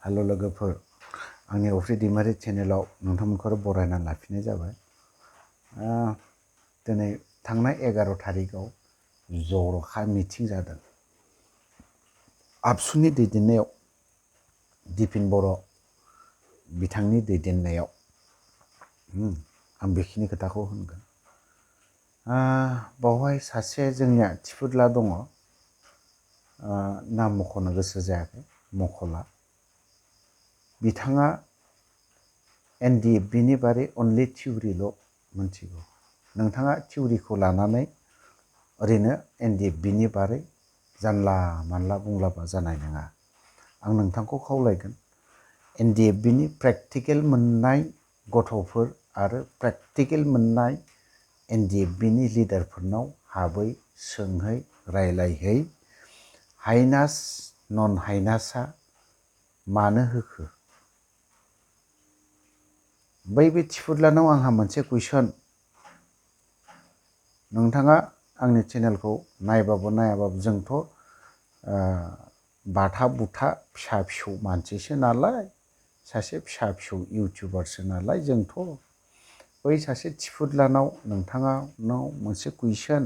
हेल' लोगोफोर, आंनि अफ्रि दैमारि चेनेलाव नोंथांमोनखौ बरायना लाफिननाय जाबाय। दिनै थांनाय 11 थारिखआव जर'खा मिथिं जादों। आबसुनि दैदेननायाव, दिपिन बर' बिथांनि दैदेननायाव आं बेखिनि खोथाखौ होनगोन। बावहाय सासे जोंनिया थिफुदला दङ, नाम मख'नो गोसो जायाखै, मख'ला। बिथाङा NDFBनि बारै अनलि थिउरिल' मोनथिगौ। नोंथाङा थिउरिखौ लानानै ओरैनो NDFBनि बारै जानला मानला बुंलाबा जानाय नङा। आं नोंथांखौ खावलायगोन, NDFBनि प्रेक्टिकेल मोननाय गथ'फोर आरो प्रेक्टिकेल मोननाय NDFBनि लिडारफोरनाव हाबै, सोंहै, रायलायहै, हाइनास नन हाइनासआ मानो होखो? बै थिफुदलानाव आंहा मोनसे कुइसन। नोंथाङा आंनि चेनेलखौ नायबाबो नायाबाबो जोंथ' बाथा बुथा फिसा फिसौ मानसिसो नालाय, सासे फिसा फिसौ इउटुबारसो नालाय जोंथ'। बै सासे थिफुदलानाव नोंथाङानाव मोनसे कुइसन,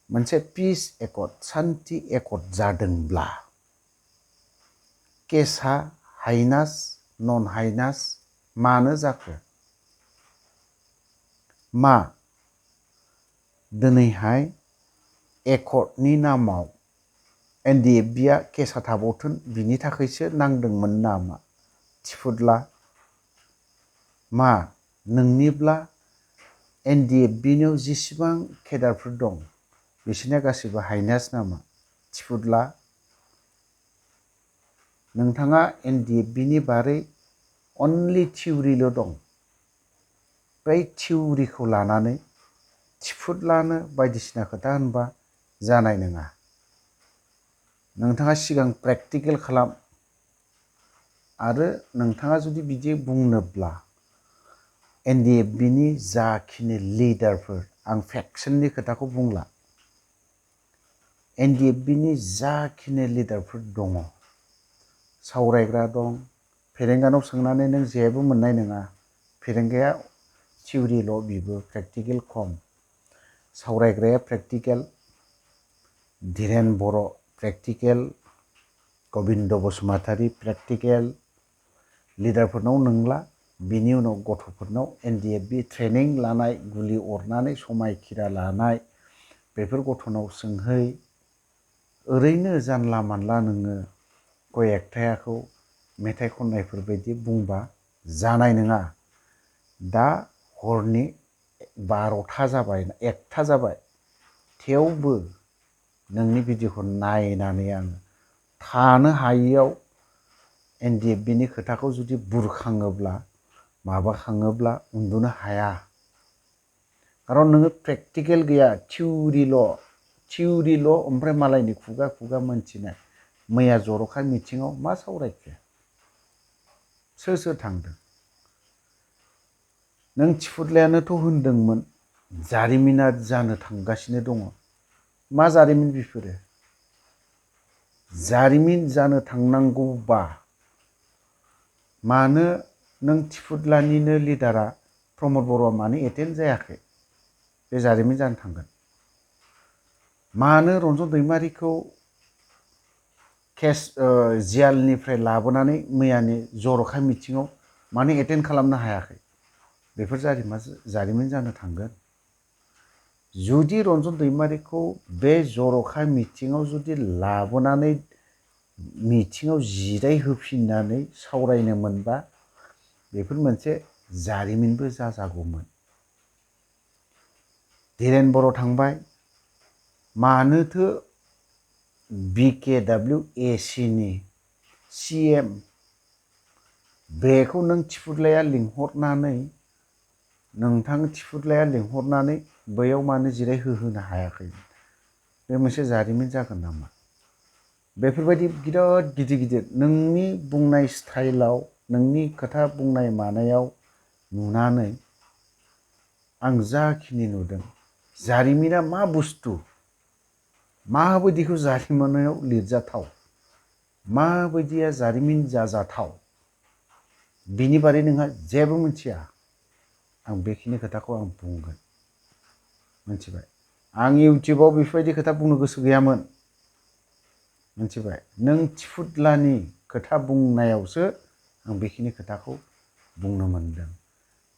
मोनसे पिस एकर्ड, सान्थि एकर्ड जादोंब्ला केसआ हाइनास नन हाइनास मानो जाखो? मा दिनैहाय एकर्डनि नामाव NDFBआ केसआ थाबावथों बिनि थाखायसो नांदोंमोन नामा थिफुदला? मा नोंनिब्ला NDFBनियाव जेसेबां केडारफोर दं बिसोरनिया गासैबो हाइनास नामा थिफुदला? नोंथाङा NDFBनि बारै अनलि थिउरिल' दं। बै थिउरिखौ लानानै थिफुदलानो बायदिसिना खोथा होनबा जानाय नङा। नोंथाङा सिगां प्रेक्टिकेल खालाम। आरो नोंथाङा जुदि बिदि बुंनोब्ला NDFBनि जाखिनि लिडारफोर, आं फेक्सननि खोथाखौ बुंला, NDFBनि जाखिनि लिडारफोर दङ, सावरायग्रा दं, फेरेंगानाव सोंनानै नों जेबो मोननाय नङा। फेरेंगाया थिउरिल' बिबो प्रेक्टिकेल खम। सावरायग्राया प्रेक्टिकेल, धीरेन बर' प्रेक्टिकेल, गबिन्द बसुमतारी प्रेक्टिकेल। लिडारफोरनाव नोंला, बिनि उनाव गथ'फोरनाव NDFB ट्रेनिं लानाय, गुलि अरनानै समायखिरा लानाय, बेफोर गथ'नाव सोंहै। ओरैनो जानला मानला नोङो गय एकथायाखौ मेथाइ खननायफोर बायदि बुंबा जानाय नङा। दा हरनि 12था जाबाय, 1था जाबाय, थेवबो नोंनि भिडिअखौ नायनानै आङो थानो हायियाव NDFBनि खोथाखौ जुदि बुरखाङोब्ला, माबाखाङोब्ला उन्दुनो हाया। खारन नोङो प्रेक्टिकेल गैया, थिउरिल' ओमफ्राय मालायनि खुगा खुगा मोनथिनाय। मैया जर'खा मिथिङाव मा सावरायखो? सोर सोर थांदों? नों थिफुदलायानोथ' होनदोंमोन जारिमिना जानो थांगासिनो दङ। मा जारिमिन बिफोरो? जारिमिन जानो थांनांगौबा मानो नों थिफुदलानिनो लिडारा प्रमद बर'आ मानो एटेन्ड जायाखै? बे जारिमिन जानो थांगोन। मानो रन्जन दैमारिखौ केस जियालनिफ्राय लाबोनानै मैयानि जर'खा मिथिङाव मानो एटेन्ड खालामनो हायाखै? बेफोर जारिमिन जानो थांगोन। जुदि रन्जन दैमारिखौ बे जर'खा मिथिङाव जुदि लाबोनानै मिथिङाव जिरायहोफिननानै सावरायनो मोनबा बेफोर मोनसे जारिमिनबो जाजागौमोन। धीरेन बर' थांबाय, मानोथो BKWACनि CM बेखौ नों थिफुदलाया लिंहरनानै, नोंथां थिफुदलाया लिंहरनानै बैयाव मानो जिरायहोहोनो हायाखै? बे मोनसे जारिमिन जागोन नामा? बेफोरबायदि बिराद गिदिर गिदिर नोंनि बुंनाय स्टाइलाव, नोंनि खोथा बुंनाय मानायाव नुनानै आं जाखिनि नुदों, जारिमिना मा बुस्थु, माबायदिखौ जारिमिनाव लिरजाथाव माबायदिया जारिमिन जाजाथाव बिनि बारै नोंहा जेबो मिथिया आं बेखिनि खोथाखौ आं बुंगोन मिथिबाय आं इउटिउबाव बेफोरबायदि खोथा बुंनो गोसो गैयामोन मिथिबाय नों थिफुदलानि खोथा बुंनायावसो आं बेखिनि खोथाखौ बुंनो मोनदों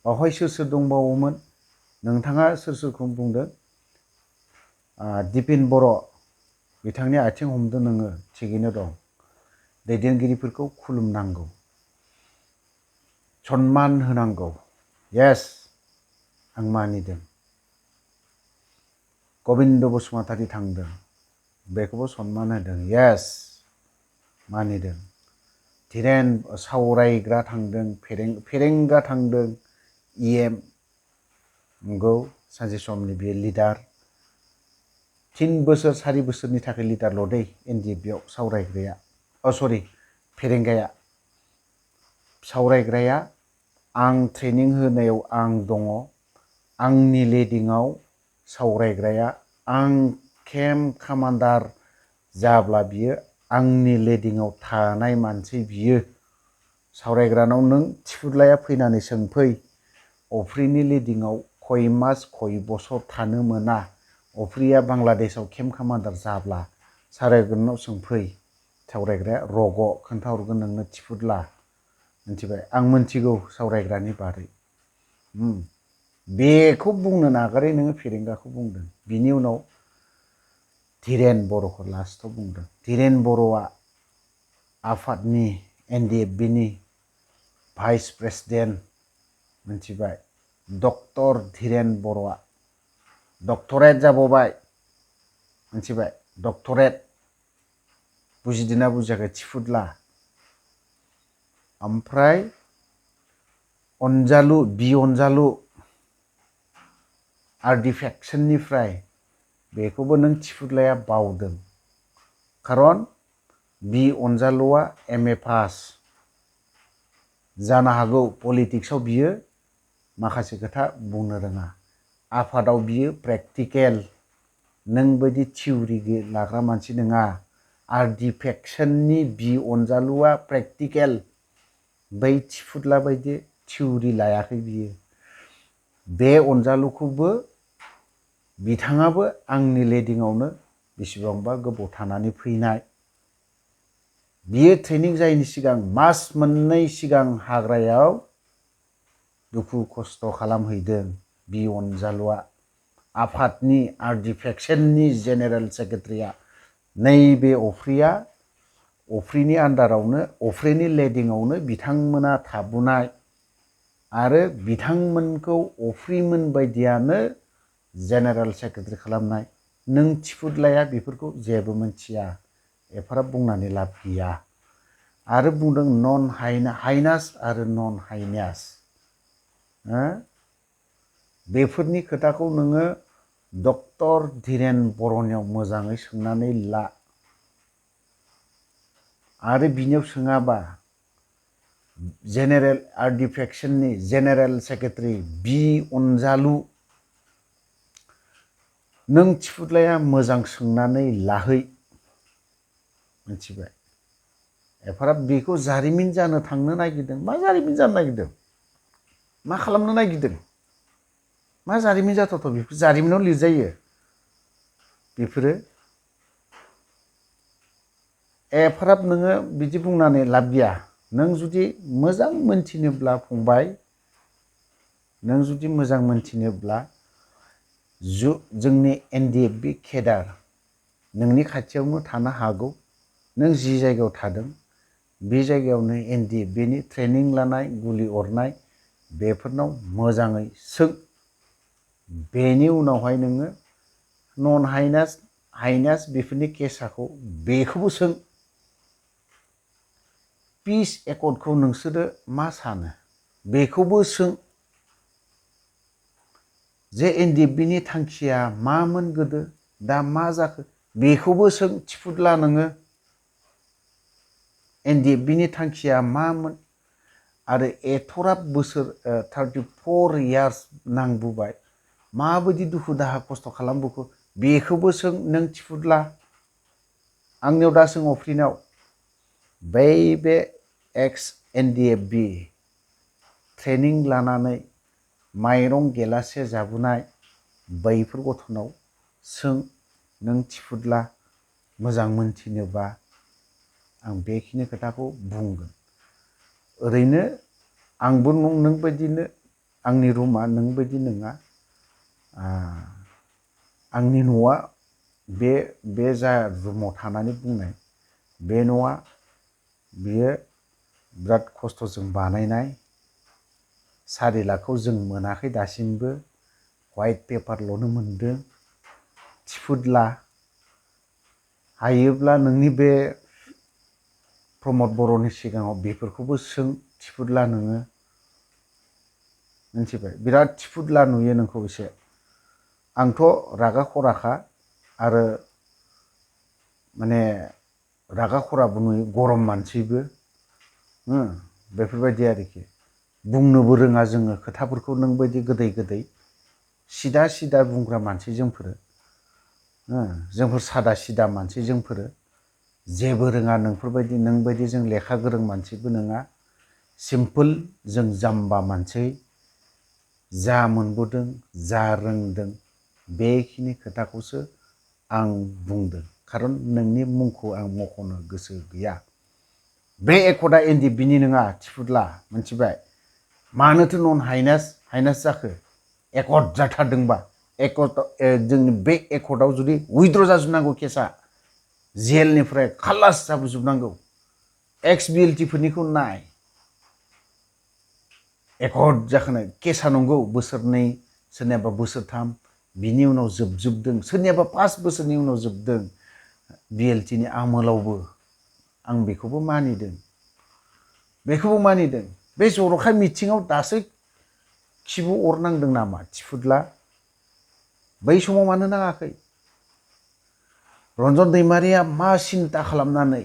बावहाय सोर सोर दंबावोमोन नोंथाङा सोर सोरखौ बुंदों दिपिन बर' बिथांनि आथिं हमदों नोङो थिगैनो दं दैदेनगिरिफोरखौ खुलुमनांगौ सनमान होनांगौ येस आं मानिदों गबिन्द बसुमतारी थांदों बेखौबो सनमान होदों येस मानिदों धीरेन सावरायग्रा थांदों फेरेंगा थांदों इएम नंगौ सानसे समनि बे लिडार 3 बोसोर 4 बोसोरनि थाखाय लिडारल' दै एनडिएफबियाव सावरायग्राया सरि फेरेंगाया सावरायग्राया आं ट्रेनिं होनायाव आं दङ आंनि लिडिंआव सावरायग्राया आं केम्प कामान्डार जाब्ला बियो आंनि लिडिंआव थानाय मानसि बियो सावरायग्रानाव नों थिफुदलाया फैनानै सोंफै अफ्रिनि लिडिंआव खय मास खय बছर थानो मोना अफ्रिया बांलादेशआव केम्प कामान्डार जाब्ला सावरायग्रानाव सोंफै सावरायग्राया रग' खोन्थाहरगोन नोंनो थिफुदला मिथिबाय आं मिथिगौ सावरायग्रानि बारै बेखौ बुंनो नागारै नोङो फेरेंगाखौ बुंदों बिनि उनाव धीरेन बर'खौ लास्टआव बुंदों धीरेन बर'आ आफादनि एनडिएफबिनि भाइस प्रेसिडेन्ट मिथिबाय डक्टर धीरेन बर'आ डक्टरेट जाबावबाय मिथिबाय डक्टरेट बुजिदोंना बुजियाखै थिफुदला ओमफ्राय अनजालु बि अनजालु आर्टिफेक्सननिफ्राय बेखौबो नों थिफुदलाया बावदों खारन बि अनजालुआ एमए पास जानो हागौ पलिटिक्सआव बियो माखासे खोथा बुंनो रोङा आफादाव बियो प्रेक्टिकेल नों बायदि थिउरि लाग्रा मानसि नङा आर्टिफेक्सननि बि अनजालुआ प्रेक्टिकेल बै थिफुदला बायदि थिउरि लायाखै बियो बे अनजालुखौबो बिथाङाबो आंनि लिडिंआवनो बेसेबांबा गोबाव थानानै फैनाय बियो ट्रेनिं जायैनि सिगां मास मोननै सिगां हाग्रायाव दुखु खस्थ' खालामहैदों बि अनजालुआ आफादनि आर्टिफेक्सननि जेनेरेल सेक्रेटारिया नैबे अफ्रिनि आन्दारावनो अफ्रिनि लिडिंआवनो बिथांमोना थाबोनाय आरो बिथांमोनखौ अफ्रिमोन बायदियानो जेनेरेल सेक्रेटारि खालामनाय नों थिफुदलाया बेफोरखौ जेबो मिथिया एफाराब बुंनानै लाब गैया आरो बुंदों नन हाइनास आरो नन हाइनास बेफोरनि खोथाखौ नोङो डक्टर धीरेन बर'नियाव मोजाङै सोंनानै ला आरो बिनियाव सोङाबा जेनेरेल आर्टिफेक्सननि जेनेरेल सेक्रेटारि बि अनजालु नों थिफुदलाया मोजां सोंनानै लाहै मिथिबाय एफाराब बेखौ जारिमिन जानो थांनो नागिरदों मा जारिमिन जानो नागिरदों मा खालामनो नागिरदों मा जारिमिन जाथावथाव बेफोर जारिमिनाव लिरजायो बेफोरो एफाराब नोङो बिदि बुंनानै लाब गैया नों जुदि मोजां मोनथिनोब्ला फंबाय नों जुदि मोजां मोनथिनोब्ला जोंनि एनडिएफबि केडार नोंनि खाथियावनो थानो हागौ नों जि जायगायाव थादों बे जायगायावनो एनडिएफबिनि ट्रेनिं लानाय गुलि अरनाय बेफोरनाव मोजाङै सों बेनि उनावहाय नोङो नन हाइनास बेफोरनि केसाखौ बेखौबो सों पिस एकर्डखौ नोंसोरो मा सानो बेखौबो सों जे एनडिएफबिनि थांखिया मामोन गोदो दा मा जाखो बेखौबो सों थिफुदला नोङो एनडिएफबिनि थांखिया मामोन आरो एथ'राब बोसोर 34 इयार्स नांबोबाय माबायदि दुखु दाहा खस्थ' खालामबोखो बेखौबो सों नों थिफुदला आंनियाव दा सों अफ्रिनाव बे एक्स एनडिएफबि ट्रेनिं लानानै माइरं गेलासे जाबोनाय बैफोर गथ'नाव सों, नों थिफुदला मोजां मोनथिनोबा आं बेखिनि खोथाखौ बुंगोन। ओरैनो आंबो नों बायदिनो आंनि रुमा नों बायदि नङा। आंनि न'आ बे जा रुमाव थानानै बुंनाय बे न'आ बियो बिराद खस्थ'जों बानायनाय। 4 लाखखौ जों मोनाखै दासिमबो, व्हाइट पेपारल'नो मोनदों। थिफुदला हायोब्ला नोंनि बे प्रमद बर'नि सिगाङाव बेफोरखौबो सों, थिफुदला नोङो मिथिबाय, बिराद थिफुदला नुयो नोंखौ एसे। आंथ' रागा खराखा आरो माने रागा खराबो नुयो, गरम मानसिबो बेफोरबायदि आरोखि। बुंनोबो रोङा जोङो खोथाफोरखौ नों बायदि गोदै गोदै सिदा सिदा बुंग्रा मानसि जोंफोरो। जोंफोर सादा सिदा मानसि जोंफोरो जेबो रोङा नोंफोरबायदि, नों बायदि जों लेखा गोरों मानसिबो नङा। सिम्पोल जों जाम्बा मानसि। जा मोनबोदों, जा रोंदों बेखिनि खोथाखौसो आं बुंदों। खारन नोंनि मुंखौ आं मख'नो गोसो गैया। बे एकर्डआ एनडिएफबिनि नङा थिफुदला, मिथिबाय। मानोथो नन हाइनास जाखो? एकर्ड जाथारदोंबा जोंनि बे एकर्डआव जुदि उइद्र' जाजोबनांगौ केसा, जेलनिफ्राय खालास जाबोजोबनांगौ। एक्स बिएलटिफोरनिखौ नाय, एकर्ड जाखानाय केसा नंगौ बोसोरनै, सोरनियाबा बोसोरथाम, बिनि उनाव जोबदों, सोरनियाबा 5 बोसोरनि उनाव जोबदों बिएलटिनि आमोलावबो। आं बेखौबो मानिदों। बे जर'खा मिथिङाव दासो खिबु अरनांदों नामा थिफुदला? बै समाव मानो नाङाखै? रन्जन दैमारिया मा सिन्था खालामनानै,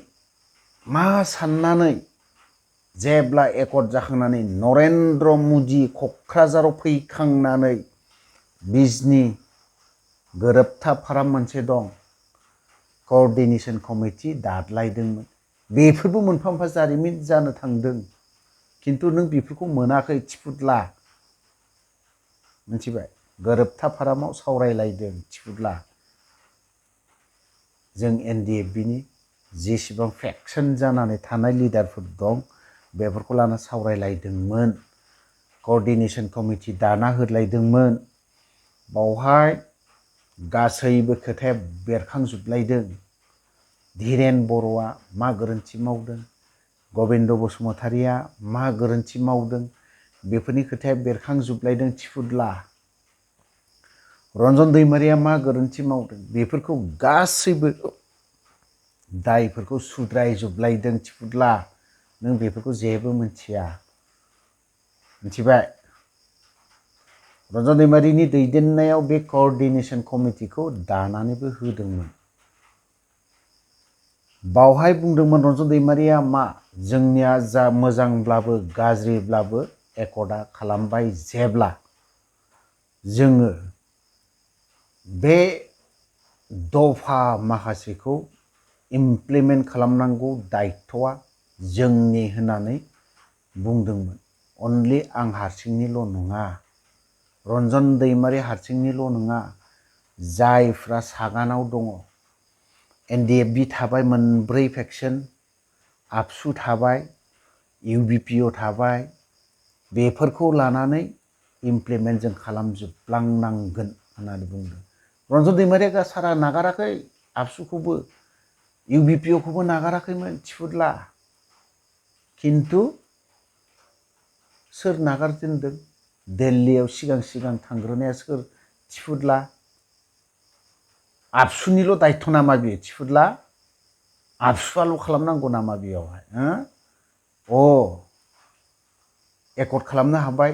मा साननानै जेब्ला एकर्ड जाखांनानै नरेन्द्र मदि क'क्राझाराव फैखांनानै बिजनि गोरोबथा फार्म मोनसे दं, क'अर्डिनेशन कमिटि दादलायदोंमोन। बेफोरबो मोनफा मोनफा जारिमिन जानो थांदों। खिन्थु नों बेफोरखौ मोनाखै थिफुदला, मिथिबाय। गोरोबथा फार्माव सावरायलायदों थिफुदला। जों एनडिएफबिनि जेसेबां फेक्सन जानानै थानाय लिडारफोर दं बेफोरखौ लाना सावरायलायदोंमोन। क'अर्डिनेशन कमिटि दाना होलायदोंमोन। बावहाय गासैबो खोथाया बेरखांजोबलायदों। धीरेन बर'आ मा गोरोन्थि मावदों, गबिन्द बसुमतारिया मा गोरोन्थि मावदों, बेफोरनि खोथाया बेरखांजोबलायदों थिफुदला। रन्जन दैमारिया मा गोरोन्थि मावदों, बेफोरखौ गासैबो दायफोरखौ सुद्रायजोबलायदों थिफुदला। नों बेफोरखौ जेबो मिथिया, मिथिबाय। रन्जन दैमारिनि दैदेननायाव बे क'अर्डिनेशन कमिटिखौ दानानैबो होदोंमोन। बावहाय बुंदोंमोन रन्जन दैमारिया मा, जोंनिया जा मोजांब्लाबो गाज्रिब्लाबो एकर्डआ खालामबाय जेब्ला जोङो बे दफा माखासेखौ इमप्लिमेन्ट खालामनांगौ दायथ'आ जोंनि होननानै बुंदोंमोन। अनलि आं हारसिंनिल' नङा, रन्जन दैमारि हारसिंनिल' नङा, जायफ्रा सागानाव दङ। एनडिएफबि थाबाय, मोनब्रै फेक्सन, आबसु थाबाय, इउबिपिअ थाबाय, बेफोरखौ लानानै इमप्लिमेन्ट जों खालामजोबलांनांगोन होननानै बुंदों। रन्जन दैमारिया सारा नागाराखै, आबसुखौबो इउबिपिअखौबो नागाराखैमोन थिफुदला। खिन्थु सोर नागारजेनदों? दिल्लीयाव सिगां थांग्रोनाया सोर? थिफुदला। आबसुनिल' दायथ' नामा बियो थिफुदला? आबसुआल' खालामनांगौ नामा बेयावहाय? एकर्ड खालामनो हाबाय,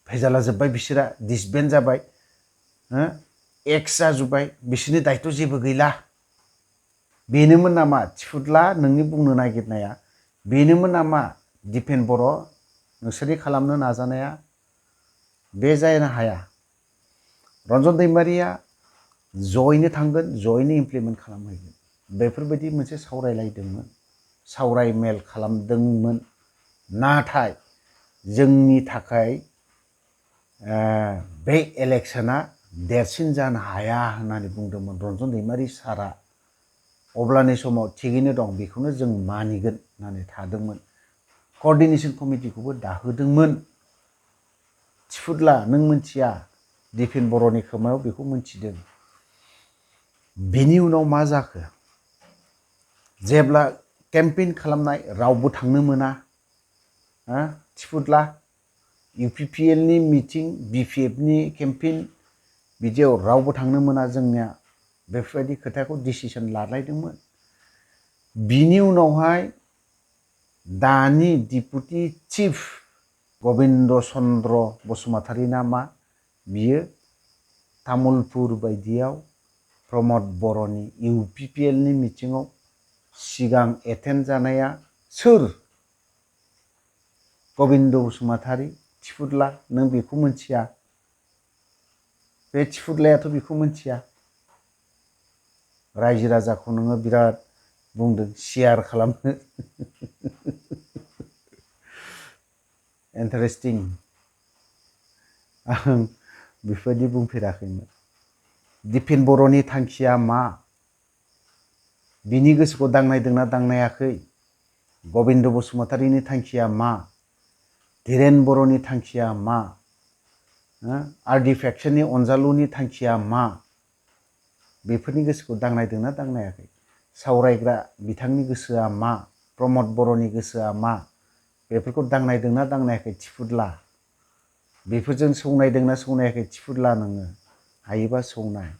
भेजाला जोब्बाय, बिसोरा डिसबेन्ड जाबाय, एक्स जाजोब्बाय, बिसोरनि दायथ' जेबो गैला। बेनोमोन नामा थिफुदला नोंनि बुंनो नागिरनाया? बेनोमोन नामा दिपेन बर' नोंसोरनि खालामनो नाजानाया? बे जानो हाया। रन्जन दैमारिया जयैनो थांगोन, जयैनो इमप्लिमेन्ट खालामहैगोन। बेफोरबायदि मोनसे सावरायलायदोंमोन। सावराय मेल खालामदोंमोन नाथाय जोंनि थाखाय बे इलेक्शना देरसिन जानो हाया होननानै बुंदोंमोन रन्जन दैमारि सारा अब्लानि समाव थिगैनो दं बेखौनो जों मानिगोन होननानै थादोंमोन कअर्डिनेशन कमिटिखौबो दाहोदोंमोन थिफुदला नों मिथिया दिपेन बर'नि खोमायाव बेखौ मिथिदों बेनि उनाव मा जाखो जेब्ला केम्पेइन खालामनाय रावबो थांनो मोना थिफुदला UPPL नि मिटिं BPF नि केम्पेइन बिदियाव रावबो थांनो मोना जोंनिया बेफोरबायदि खोथाखौ डिसिसन लालायदोंमोन बिनि उनावहाय दानि डिपुटि चिफ गबिन्द चन्द्र बसुमतारी नामा बियो तामुलपुर बायदियाव प्रमद बर'नि UPPL नि मिटिङाव सिगां एटेन्ड जानाया सोर गबिन्द बसुमतारी थिफुदला नों बेखौ मिथिया बे थिफुदलायाथ' बेखौ मिथिया रायजो राजाखौ नोङो बिराद बुंदों शेयार खालामनो इन्टारेस्टिं आं बेफोरबायदि बुंफेराखैमोन दिपेन बर'नि थांखिया मा बिनि गोसोखौ दांनायदोंना दांनायाखै गबिन्द बसुमतारीनि थांखिया मा धीरेन बर'नि थांखिया मा RD फेक्सननि अनजालुनि थांखिया मा बेफोरनि गोसोखौ दांनायदोंना दांनायाखै सावरायग्रा बिथांनि गोसोआ मा प्रमद बर'नि गोसोआ मा बेफोरखौ दांनायदोंना दांनायाखै थिफुदला बेफोरजों सौनायदोंना सौनायाखै थिफुदला नोङो हायोबा सौनाय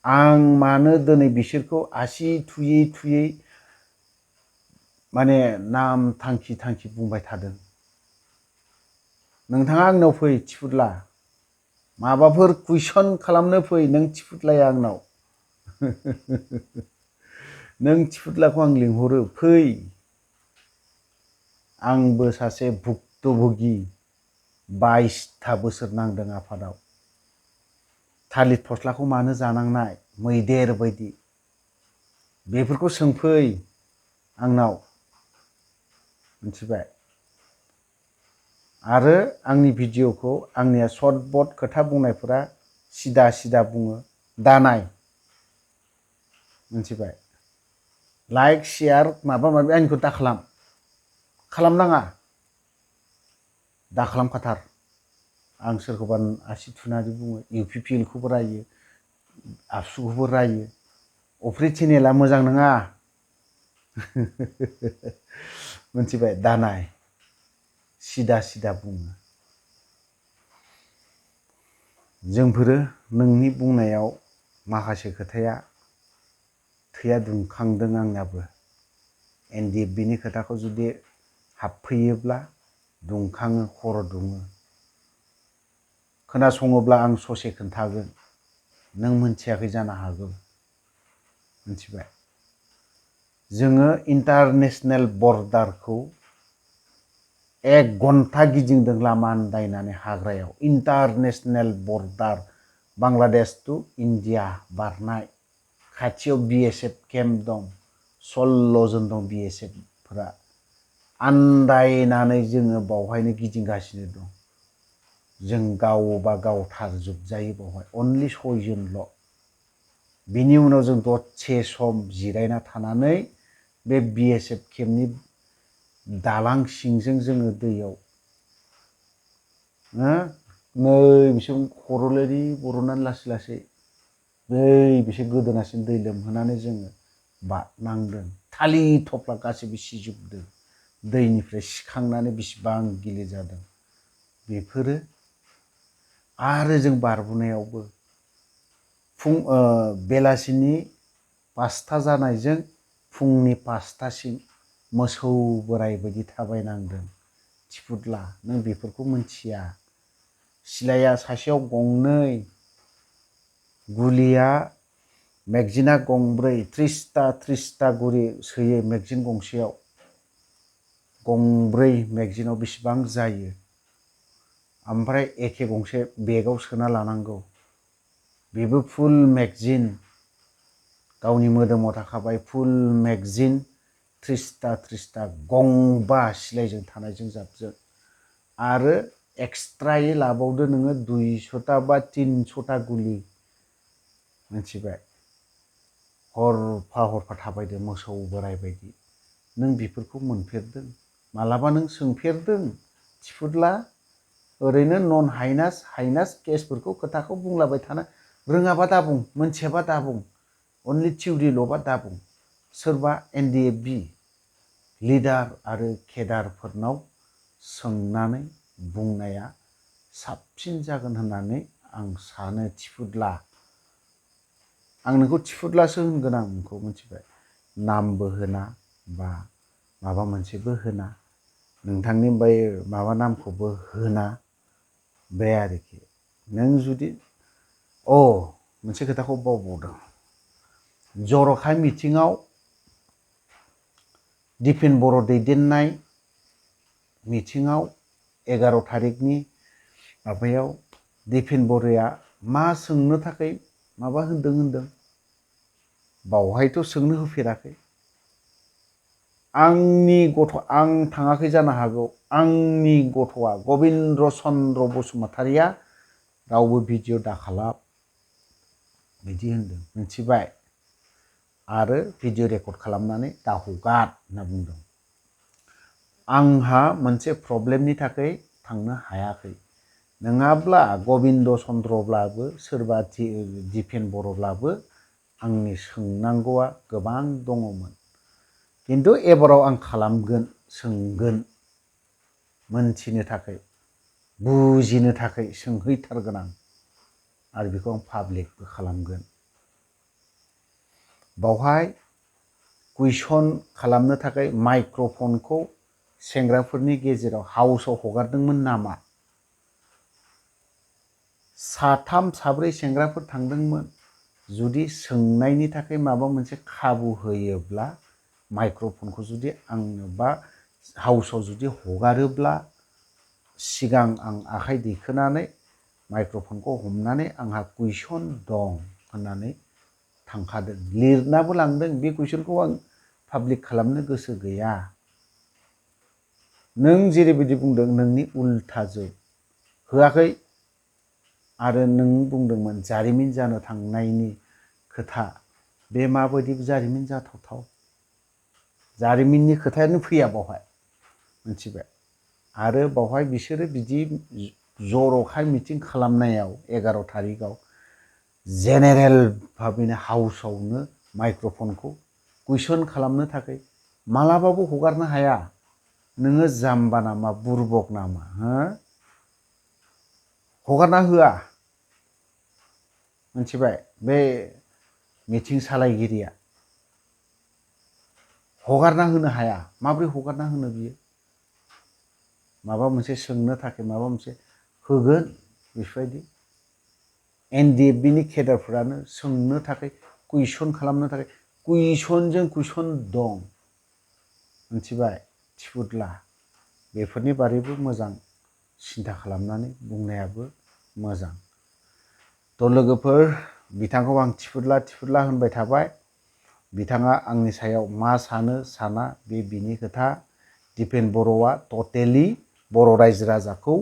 आं मानो दिनै बिसोरखौ आसि थुयै थुयै माने नाम थांखि बुंबाय थादों नोंथाङा आंनाव फै थिफुदला माबाफोर कुइसन खालामनो फै नों थिफुदलाया आंनाव नों थिफुदलाखौ आं लिंहरो फै आंबो सासे भुक्तभोगि 22 बोसोर नांदों आफादाव थालिर फस्लाखौ मानो जानांनाय मैदेर बायदि बेफोरखौ सोंफै आंनाव मिथिबाय आरो आंनि भिडिअखौ आंनिया सर्टबट खोथा बुंनायफोरा सिदा सिदा बुङो दानाय मिथिबाय लाइक शेयार माबा माबि आंनिखौ दा खालामनाङा दा खालामखाथार आं सोरखौबा आसि थुनानै बुङो UPPL खौबो रायो आबसुखौबो रायो अफ्रि चेनेला मोजां नङा मिथिबाय दानाय सिदा सिदा बुङो जोंफोरो नोंनि बुंनायाव माखासे खोथाया थैया दुंखांदों आंनाबो NDFBनि खोथाखौ जुदि हाबफैयोब्ला दुंखाङो खर' दुङो खोनासङोब्ला आं ससे खोन्थागोन नों मोनथियाखै जानो हागौ मिथिबाय जोङो इन्टारनेशनेल बर्डारखौ 1 घन्टा गिदिंदों लामा आन्दायनानै हाग्रायाव international border Bangladesh to India बारनाय खाथियाव BSF केम्प दं 16 जन दं BSF फोरा आन्दायनानै जोङो बावहायनो गिदिंगासिनो दं जों गावबा गावथारजोबजायो बावहाय अनलि 6 जनल' बिनि उनाव जों दसे सम जिरायना थानानै बे BSF केम्पनि दालां सिंजों जोङो दैयाव नै बिसोर खर'लोरि बर'नानै लासै लासै बै बिसोर गोदोनासिम दै लोमहोनानै जोङो बारनांदों थालिर थफ्ला गासैबो सिजोबदों दैनिफ्राय सिखांनानै बेसेबां गिलिर जादों बेफोरो आरो जों बारबोनायावबो बेलासिनि 5टा जानायजों फुंनि 5टासिम मोसौ बोराय बायदि थाबायनांदों थिफुदला नों बेफोरखौ मिथिया सिलाया सासेयाव 2 गुलिया मेगजिना 2 30टा गुलि सोयो मेगजिन गंसेयाव 2 मेगजिनाव बेसेबां जायो ओमफ्राय एखे गंसे बेगाव सोना लानांगौ बेबो फुल मेगजिन गावनि मोदोमाव थाखाबाय फुल मेगजिन 30टा गंबा सिलाइजों थानायजों जाबजों आरो एक्सट्रायै लाबावदो नोङो 200टा बा 300टा गुलि मिथिबाय हरफा थाबायदो मोसौ बोराय बायदि नों बेफोरखौ मोनफेरदों मालाबा नों सोंफेरदों थिफुदला ओरैनो नन हाइनास केसफोरखौ खोथाखौ बुंलाबाय थाना रोङाबा दाबुं मोनथियाबा दाबुं अनलि थिउरिल'बा दाबुं सोरबा NDFB लिडार आरो केडारफोरनाव सोंनानै बुंनाया साबसिन जागोन होननानै आं सानो थिफुदला आं नोंखौ थिफुदलासो होनगोन आं नोंखौ मिथिबाय नामबो होना बा माबा मोनसेबो होना नोंथांनि बै माबा नामखौबो होना बे आरोखि नों जुदि मोनसे खोथाखौ बावबावदों जर'खा मिटिङाव दिपेन बर' दैदेननाय मिटिङाव 11 थारिखनि माबायाव दिपेन बर'आ मा सोंनो थाखाय माबा होनदों बावहायथ' सोंनो होफेराखै आंनि गथ' आं थाङाखै जानो हागौ आंनि गथ'आ गबिन्द चन्द्र बसुमतारिया रावबो भिडिअ दाखालाम बिदि होनदों मिथिबाय आरो भिडिअ रेकर्ड खालामनानै दाहगार होनना बुंदों आंहा मोनसे प्रब्लेमनि थाखाय थांनो हायाखै नङाब्ला गबिन्द चन्द्रब्लाबो सोरबा दिपेन बर'ब्लाबो आंनि सोंनांगौआ गोबां दङमोन खिन्थु एबाराव आं खालामगोन सोंगोन मोनथिनो थाखाय बुजिनो थाखाय सोंहैथारगोन आं आरो बेखौ आं पाब्लिकबो खालामगोन बावहाय कुइसन खालामनो थाखाय माइक्र'फनखौ सेंग्राफोरनि गेजेराव हाउसआव हगारदोंमोन नामा साथाम साब्रै सेंग्राफोर थांदोंमोन जुदि सोंनायनि थाखाय माबा मोनसे खाबु होयोब्ला माइक्र'फनखौ जुदि आंनो बा हाउसआव जुदि हगारोब्ला सिगां आं आखाइ दैखोनानै माइक्र'फनखौ हमनानै आंहा कुइसन दं होननानै थांखादों लिरनाबो लांदों बे कुइसनखौ आं पाब्लिक खालामनो गोसो गैया नों जेरैबायदि बुंदों नोंनि उल्थाजों होआखै आरो नों बुंदोंमोन जारिमिन जानो थांनायनि खोथा बे माबायदि जारिमिन जाथावथाव जारिमिननि खोथायानो फैया बावहाय मिथिबाय आरो बावहाय बिसोरो बिदि जर'खा मिटिं खालामनायाव 11 थारिखआव जेनेरेल भाबैनो हाउसआवनो माइक्र'फनखौ कुइसन खालामनो थाखाय मालाबाबो हगारनो हाया नोङो जाम्बा नामा बुरबक नामा हगारना होआ मिथिबाय बे मिटिं सालायगिरिया हगारना होनो हाया माब्रै हगारना होनो बियो माबा मोनसे सोंनो थाखाय माबा मोनसे होगोन बेफोरबायदि NDFBनि केडारफोरानो सोंनो थाखाय कुइसन खालामनो थाखाय कुइसनजों कुइसन दं मिथिबाय थिफुदला बेफोरनि बारैबो मोजां सिन्था खालामनानै बुंनायाबो मोजां थ' लोगोफोर बिथांखौ आं थिफुदला होनबाय थाबाय बिथाङा आंनि सायाव मा सानो साना बे बिनि खोथा दिपेन बर'आ टटेलि बर' रायजो राजाखौ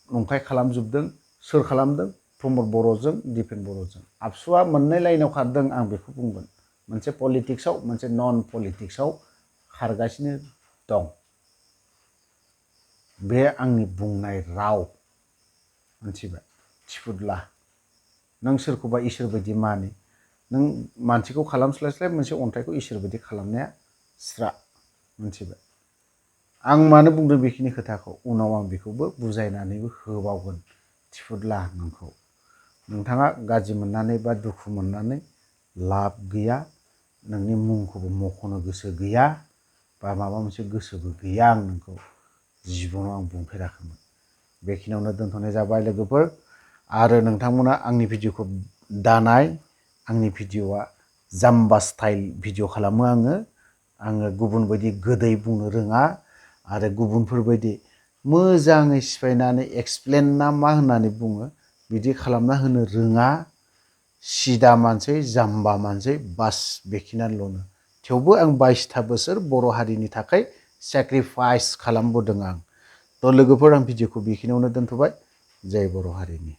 नंखाय खालामजोबदों सोर खालामदों प्रमद बर'जों दिपेन बर'जों आबसुआ मोननै लाइनाव खारदों आं बेखौ बुंगोन मोनसे पलिटिक्सआव मोनसे नन पलिटिक्सआव खारगासिनो दं बे आंनि बुंनाय राव मिथिबाय थिफुदला नों सोरखौबा इसोर बायदि मानि नों मानसिखौ खालामस्लायस्लाय मोनसे अन्थाइखौ इसोर बायदि खालामनाया स्रा मिथिबाय आं मानो बुंदों बेखिनि खोथाखौ उनाव आं बेखौबो बुजायनानैबो होबावगोन थिफुदला नोंखौ नोंथाङा गाज्रि मोननानै बा दुखु मोननानै लाब गैया नोंनि मुंखौबो मख'नो गोसो गैया बा माबा मोनसे गोसोबो गैया आं नोंखौ जिबनाव आं बुंफेराखैमोन बेखिनियावनो दोनथ'नाय जाबाय लोगोफोर आरो नोंथांमोना आंनि भिडिअखौ दानाय आंनि भिडिअआ जाम्बा स्टाइल भिडिअ खालामो आङो गुबुन बायदि गोदै बुंनो रोङा आरो गुबुनफोरबायदि मोजाङै सिफायनानै एक्सप्लेन ना मा होननानै बुङो बिदि खालामना होनो रोङा सिदा मानसै जाम्बा मानसै बास बेखिनियानोल'नो थेवबो आं 22 बोसोर बर' हारिनि थाखाय सेक्रिफाइस खालामबोदों आं। थ' लोगोफोर आं भिडिअखौ बेखिनियावनो दोनथ'बाय। जय बर' हारिनि।